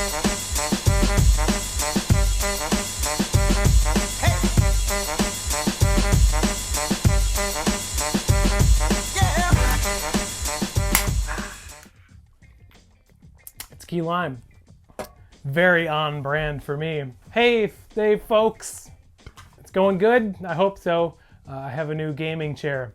It's key lime. Very on brand for me. Hey folks. It's going good? I hope so. I have a new gaming chair,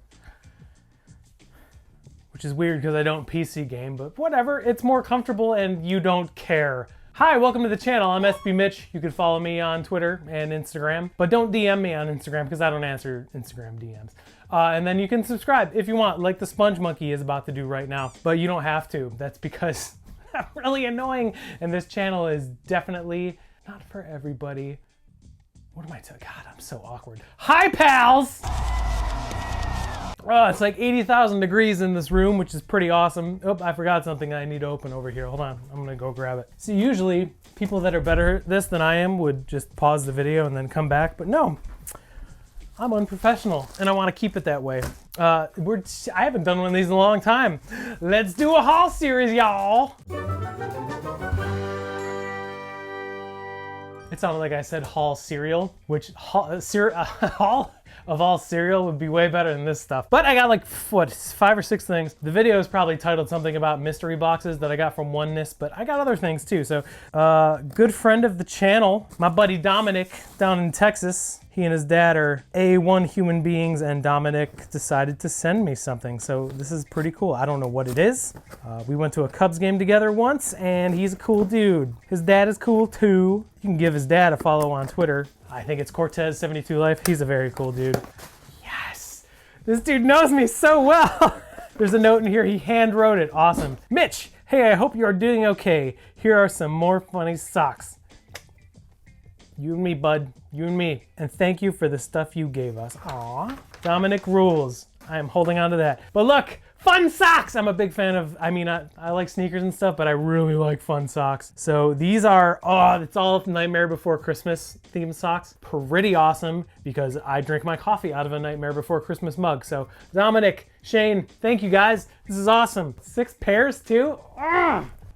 which is weird because I don't PC game, but whatever. It's more comfortable and you don't care. Hi, welcome to the channel. I'm SB Mitch. You can follow me on Twitter and Instagram, but don't DM me on Instagram because I don't answer Instagram DMs. And then you can subscribe if you want, like the Sponge Monkey is about to do right now, but you don't have to. That's because I'm really annoying and this channel is definitely not for everybody. What am I telling? God, I'm so awkward. Hi, pals! Oh, it's like 80,000 degrees in this room, which is pretty awesome. Oh, I forgot something I need to open over here. Hold on, I'm gonna go grab it. See, usually people that are better at this than I am would just pause the video and then come back, but no. I'm unprofessional and I wanna keep it that way. I haven't done one of these in a long time. Let's do a haul series, y'all. It sounded like I said haul cereal, which haul of all cereal would be way better than this stuff. But I got like, what, 5 or 6 things. The video is probably titled something about mystery boxes that I got from Oneness, but I got other things too. So, good friend of the channel, my buddy Dominic down in Texas. He and his dad are A1 human beings, and Dominic decided to send me something. So this is pretty cool. I don't know what it is. We went to a Cubs game together once, and he's a cool dude. His dad is cool too. You can give his dad a follow on Twitter. I think it's Cortez72Life. He's a very cool dude. Yes! This dude knows me so well! There's a note in here. He hand wrote it. Awesome. Mitch, hey, I hope you are doing okay. Here are some more funny socks. You and me, bud. You and me. And thank you for the stuff you gave us. Aw. Dominic rules. I am holding on to that. But look, fun socks! I'm a big fan of, I like sneakers and stuff, but I really like fun socks. So these are, it's all Nightmare Before Christmas themed socks. Pretty awesome because I drink my coffee out of a Nightmare Before Christmas mug. So Dominic, Shane, thank you guys. This is awesome. 6 pairs too.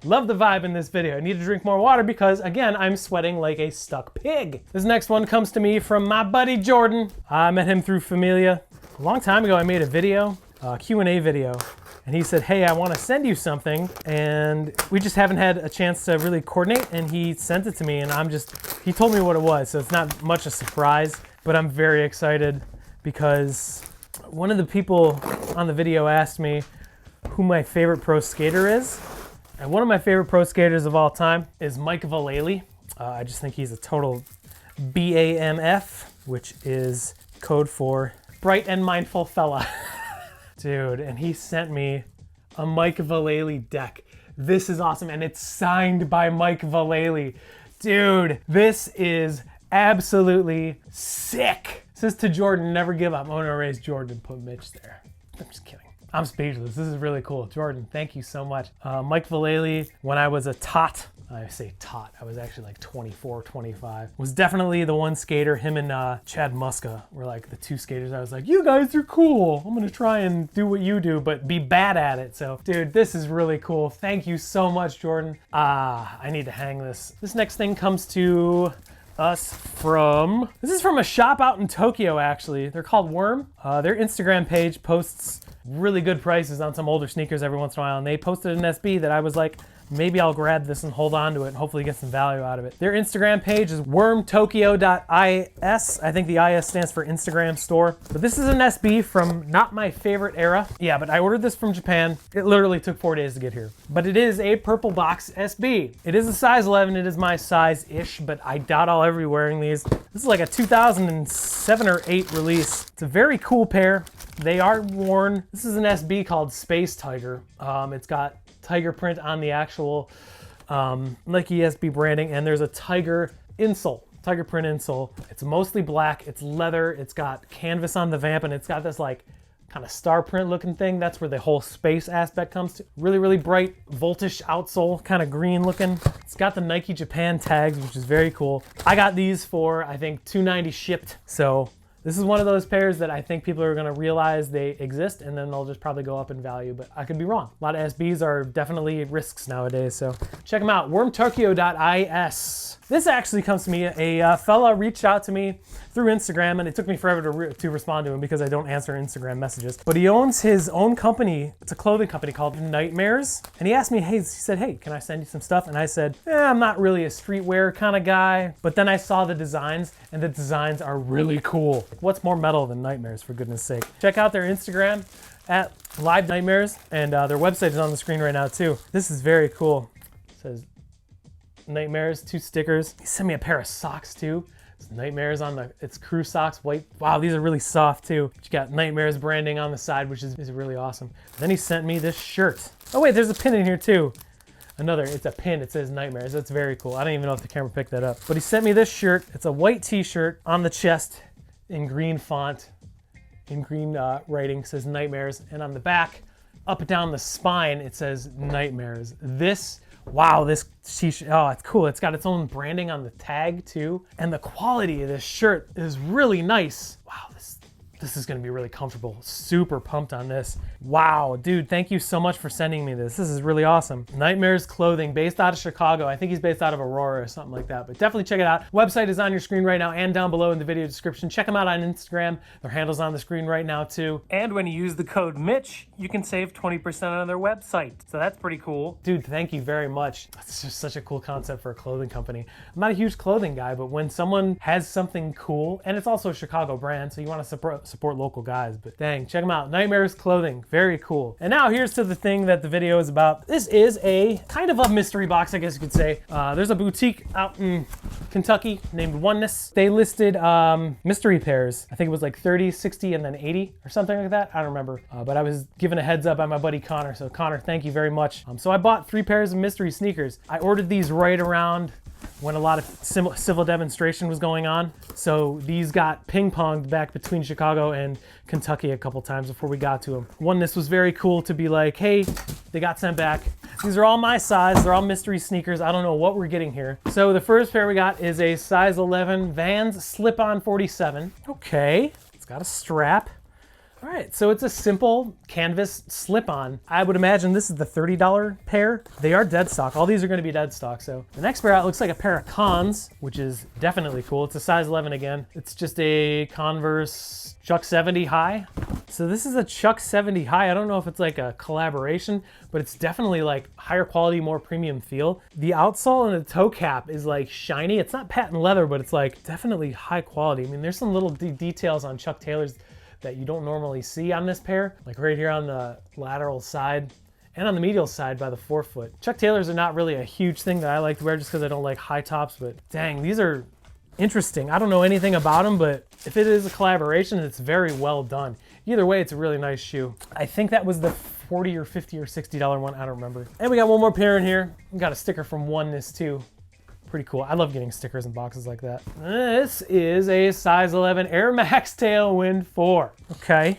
Love the vibe in this video. I need to drink more water because, again, I'm sweating like a stuck pig. This next one comes to me from my buddy Jordan. I met him through Familia. A long time ago, I made a video, a Q&A video, and he said, hey, I want to send you something, and we just haven't had a chance to really coordinate, and he sent it to me, and he told me what it was, so it's not much a surprise, but I'm very excited because one of the people on the video asked me who my favorite pro skater is. And one of my favorite pro skaters of all time is Mike Vallely. I just think he's a total BAMF, which is code for bright and mindful fella. Dude, and he sent me a Mike Vallely deck. This is awesome, and it's signed by Mike Vallely. Dude, this is absolutely sick. It says to Jordan, never give up. I'm gonna erase Jordan and put Mitch there. I'm just kidding. I'm speechless. This is really cool. Jordan, thank you so much. Mike Vallely, when I was a tot, I say tot, I was actually like 24, 25, was definitely the one skater. Him and Chad Muska were like the 2 skaters. I was like, you guys are cool. I'm gonna try and do what you do, but be bad at it. So, dude, this is really cool. Thank you so much, Jordan. I need to hang this. This next thing comes to us from, this is from a shop out in Tokyo, actually. They're called Worm. Their Instagram page posts really good prices on some older sneakers every once in a while, and they posted an SB that I was like, maybe I'll grab this and hold on to it and hopefully get some value out of it. Their Instagram page is wormtokyo.is. I think the IS stands for Instagram store. But this is an SB from not my favorite era. Yeah, but I ordered this from Japan. It literally took 4 days to get here. But it is a purple box SB. It is a size 11. It is my size-ish, but I doubt I'll ever be wearing these. This is like a 2007 or 8 release. It's a very cool pair. They are worn. This is an SB called Space Tiger. It's got tiger print on the actual Nike SB branding, and there's a tiger insole, tiger print insole. It's mostly black, it's leather, it's got canvas on the vamp, and it's got this like kind of star print looking thing. That's where the whole space aspect comes to. Really, really bright voltish outsole, kind of green looking. It's got the Nike Japan tags, which is very cool. I got these for, I think, $2.90 shipped, so This is one of those pairs that I think people are gonna realize they exist and then they'll just probably go up in value, but I could be wrong. A lot of SBs are definitely risks nowadays, so check them out, wormtokyo.is. This actually comes to me, a fella reached out to me through Instagram, and it took me forever to respond to him because I don't answer Instagram messages. But he owns his own company. It's a clothing company called Nightmares. And he asked me, he said, hey, can I send you some stuff? And I said, I'm not really a streetwear kind of guy. But then I saw the designs, and the designs are really cool. What's more metal than Nightmares, for goodness sake? Check out their Instagram at Live Nightmares, and their website is on the screen right now too. This is very cool. It says Nightmares, 2 stickers. He sent me a pair of socks too. It's Nightmares on it's crew socks, white. Wow, these are really soft too. You got Nightmares branding on the side, which is really awesome. Then he sent me this shirt. Oh wait, there's a pin in here too. It's a pin, it says Nightmares. That's very cool. I don't even know if the camera picked that up. But he sent me this shirt. It's a white t-shirt on the chest in green font, in green writing, it says Nightmares. And on the back, up and down the spine, it says Nightmares. Wow, this t-shirt, oh, it's cool. It's got its own branding on the tag too. And the quality of this shirt is really nice. Wow, this is gonna be really comfortable. Super pumped on this. Wow, dude, thank you so much for sending me this. This is really awesome. Nightmares Clothing, based out of Chicago. I think he's based out of Aurora or something like that, but definitely check it out. Website is on your screen right now and down below in the video description. Check them out on Instagram. Their handle's on the screen right now too. And when you use the code Mitch, you can save 20% on their website. So that's pretty cool. Dude, thank you very much. That's just such a cool concept for a clothing company. I'm not a huge clothing guy, but when someone has something cool, and it's also a Chicago brand, so you wanna support local guys, but dang, check them out. Nightmares Clothing, very cool. And now here's to the thing that the video is about. This is a kind of a mystery box, I guess you could say. There's a boutique out in Kentucky named Oneness. They listed mystery pairs. I think it was like 30, 60, and then 80 or something like that. I don't remember, but I was given a heads up by my buddy Connor. So Connor, thank you very much. So I bought 3 pairs of mystery sneakers. I ordered these right around when a lot of civil demonstration was going on. So these got ping-ponged back between Chicago and Kentucky a couple times before we got to them. Oneness was very cool to be like, hey, they got sent back. These are all my size. They're all mystery sneakers. I don't know what we're getting here. So the first pair we got is a size 11 Vans slip-on 47. Okay, it's got a strap. All right, so it's a simple canvas slip-on. I would imagine this is the $30 pair. They are dead stock. All these are gonna be dead stock. So the next pair out looks like a pair of Cons, which is definitely cool. It's a size 11 again. It's just a Converse Chuck 70 high. So this is a Chuck 70 high. I don't know if it's like a collaboration, but it's definitely like higher quality, more premium feel. The outsole and the toe cap is like shiny. It's not patent leather, but it's like definitely high quality. I mean, there's some little details on Chuck Taylor's that you don't normally see on this pair, like right here on the lateral side and on the medial side by the forefoot. Chuck Taylors are not really a huge thing that I like to wear just because I don't like high tops, but dang, these are interesting. I don't know anything about them, but if it is a collaboration, it's very well done. Either way, it's a really nice shoe. I think that was the 40 or 50 or $60 one, I don't remember. And we got one more pair in here. We got a sticker from Oneness too. Pretty cool. I love getting stickers in boxes like that. This is a size 11 Air Max Tailwind 4. Okay,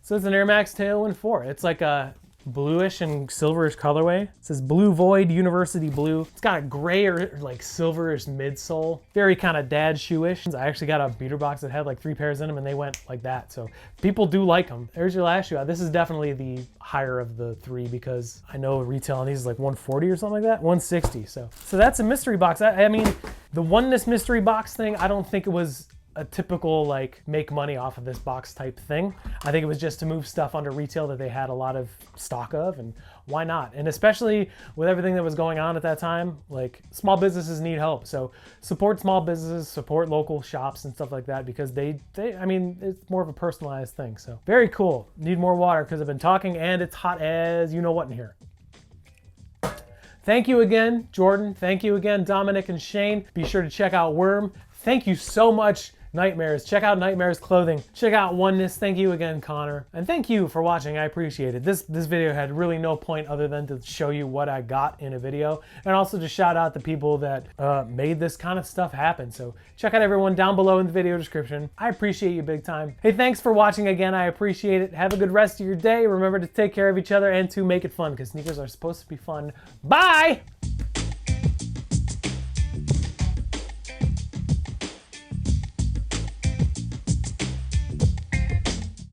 so it's an Air Max Tailwind 4. It's like a bluish and silverish colorway. It says Blue Void University Blue. It's got a gray or like silverish midsole. Very kind of dad shoe-ish. I actually got a beater box that had like 3 pairs in them and they went like that. So people do like them. There's your last shoe. This is definitely the higher of the 3 because I know retail on these is like 140 or something like that, 160. So that's a mystery box. I mean, the Oneness mystery box thing, I don't think it was a typical like make money off of this box type thing. I think it was just to move stuff under retail that they had a lot of stock of, and why not? And especially with everything that was going on at that time, like small businesses need help. So support small businesses, support local shops and stuff like that because I mean, it's more of a personalized thing. So very cool. Need more water because I've been talking and it's hot as you know what in here. Thank you again, Jordan. Thank you again, Dominic and Shane. Be sure to check out Worm. Thank you so much, Nightmares. Check out Nightmares Clothing. Check out Oneness. Thank you again, Connor. And thank you for watching. I appreciate it. This video had really no point other than to show you what I got in a video and also to shout out the people that made this kind of stuff happen. So check out everyone down below in the video description. I appreciate you big time. Hey, thanks for watching again. I appreciate it. Have a good rest of your day. Remember to take care of each other and to make it fun because sneakers are supposed to be fun. Bye!